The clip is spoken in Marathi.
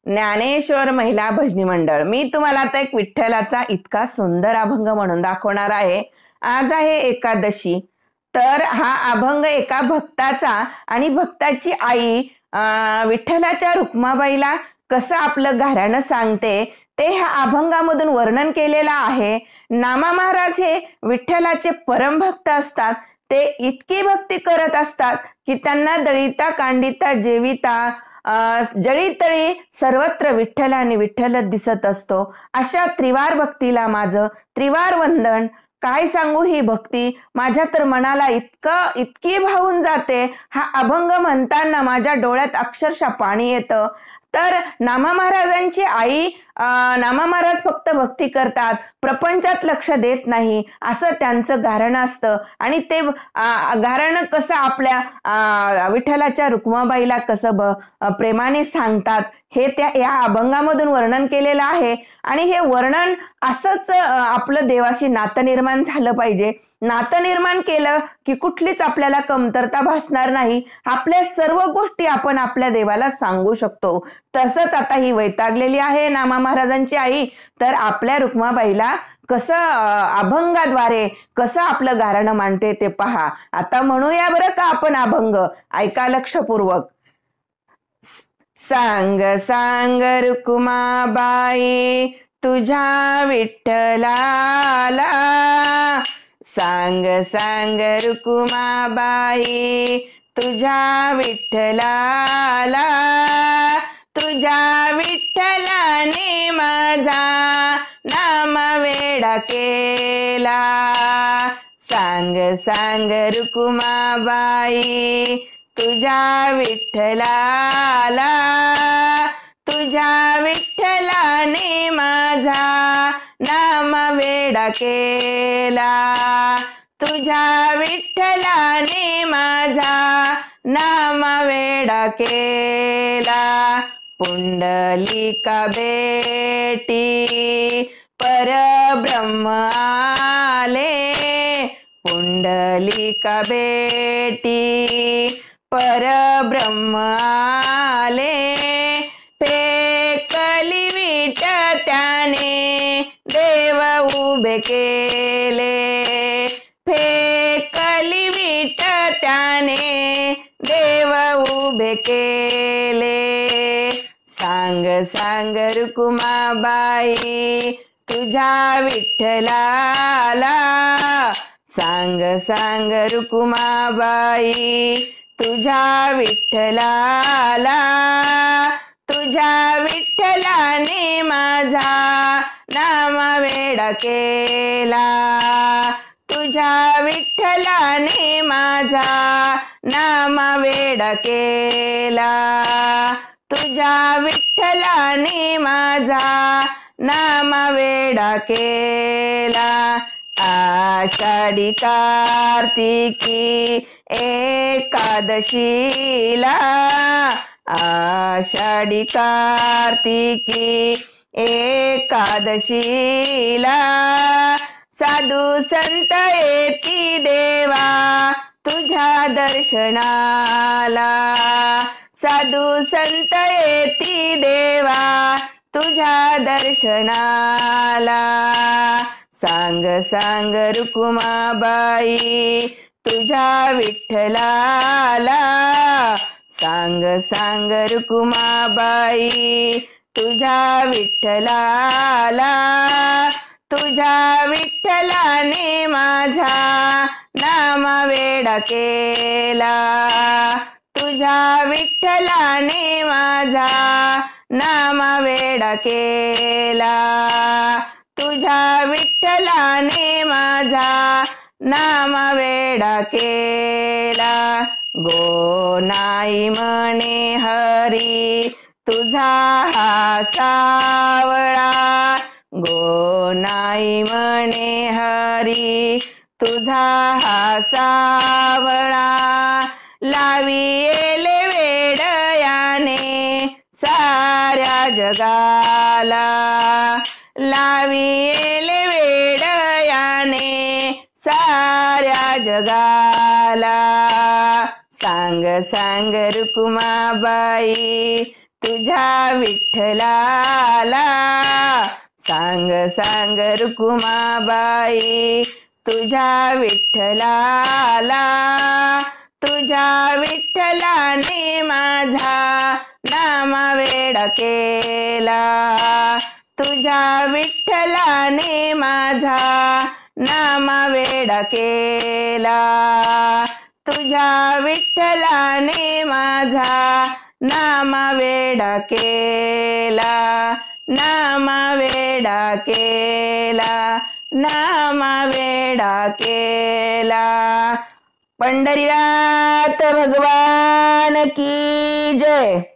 ज्ञानेश्वर महिला भजनी मंडळ। मी तुम्हाला आता एक विठ्ठलाचा इतका सुंदर अभंग म्हणून दाखवणार आहे। आज आहे एकादशी। तर हा अभंग एका भक्ताचा आणि भक्ताची आई विठ्ठलाच्या रुक्माबाईला कसं आपलं घराणं सांगते ते ह्या अभंगामधून वर्णन केलेलं आहे। नामा महाराज हे विठ्ठलाचे परमभक्त असतात। ते इतकी भक्ती करत असतात की त्यांना दळिता कांडिता जेविता जळीतळी सर्वत्र विठ्ठल आणि विठ्ठल दिसत असतो। अशा त्रिवार भक्तीला माझं त्रिवार वंदन। काय सांगू ही भक्ती माझ्या तर मनाला इतकी भावून जाते। हा अभंग म्हणताना माझ्या डोळ्यात अक्षरशः पाणी येतं। तर नामा महाराजांची आई नामा महाराज फक्त भक्ती करतात, प्रपंचात लक्ष देत नाही असं त्यांचं गारणं असतं। आणि ते गारणं कसं आपल्या विठ्ठलाच्या रुक्माबाईला कसं प्रेमाने सांगतात हे त्या या अभंगामधून वर्णन केलेलं आहे। आणि हे वर्णन असंच आपलं देवाशी नातं निर्माण झालं पाहिजे। नातं निर्माण केलं की कुठलीच आपल्याला कमतरता भासणार नाही। आपल्या सर्व गोष्टी आपण आपल्या देवाला सांगू शकतो। तसंच आता ही वैतागलेली आहे नामा महाराजांची आई, तर आपल्या रुक्माबाईला कसं अभंगाद्वारे कसं आपलं गारणं मांडते ते पहा। आता म्हणूया बरं का आपण अभंग, ऐका लक्षपूर्वक। सांग सांग रुक्माबाई तुझ्या विठ्ठलाला, सांग सांग रुक्माबाई तुझ्या विठ्ठलाला, तुझ्या विठ्ठलाने माझा नाम वेडा केला। सांग सांग रुक्माबाई तुझ्या विठ्ठलाला, तुझ्या विठ्ठलाने माझा नाम वेडा केला, तुझ्या विठ्ठलाने माझा नाम वेडा केला। पुंडलिका बेटी परब्रह्म आले, पुंडलिका बेटी परब्रह्म आले, फेकली विट त्याने देव उभे केले, फेकली विट त्याने देव उभे केले। सांग सांग रुक्माबाई तुझ्या विठ्ठलाला, सांग सांग रुक्माबाई तुझ्या विठ्ठलाला, तुझ्या विठ्ठलाने माझा नाम वेडा केला, तुझ्या विठ्ठलाने माझा नाम वेडा केला, तुझ्या विठ्ठलाने माझा नाम वेडा केला। आषाढी कार्तिकी एकादशीला, आषाढी कार्तिकी एकादशीला, साधू संत येती देवा तुझ्या दर्शनाला, साधू संत येती देवा तुझ्या दर्शनाला। सांग सांग रुक्माबाई तुझ्या विठ्ठलाला, सांग सांग रुक्माबाई तुझ्या विठ्ठलाला, तुझ्या विठ्ठलाने माझा नाम वेडा केला, तुझ्या विठ्ठलाने माझा नाम वेडा केला, तुझ्या विठ्ठलाने माझा नाम वेडा केला। गोनाई म्हणे हरी तुझा हा सावळा, गोनाई म्हणे हरी तुझा हा सावळा, लावी येले वेड याने साऱ्या जगाला, लावी येले वेड याने साऱ्या जगाला। सांग सांग रुक्माबाई तुझ्या विठ्ठलाला सांग सांग रुक्माबाई, तुझ्या विठ्ठलाला, तुझ्या विठ्ठलाने माझा नामवेडा केला, तुझ्या विठ्ठलाने माझा नामवेडा केला, तुझ्या विठ्ठलाने माझा नामवेडा केला, नामवेडा केला, नामवेडा केला। पंढरीनाथ भगवान की जय।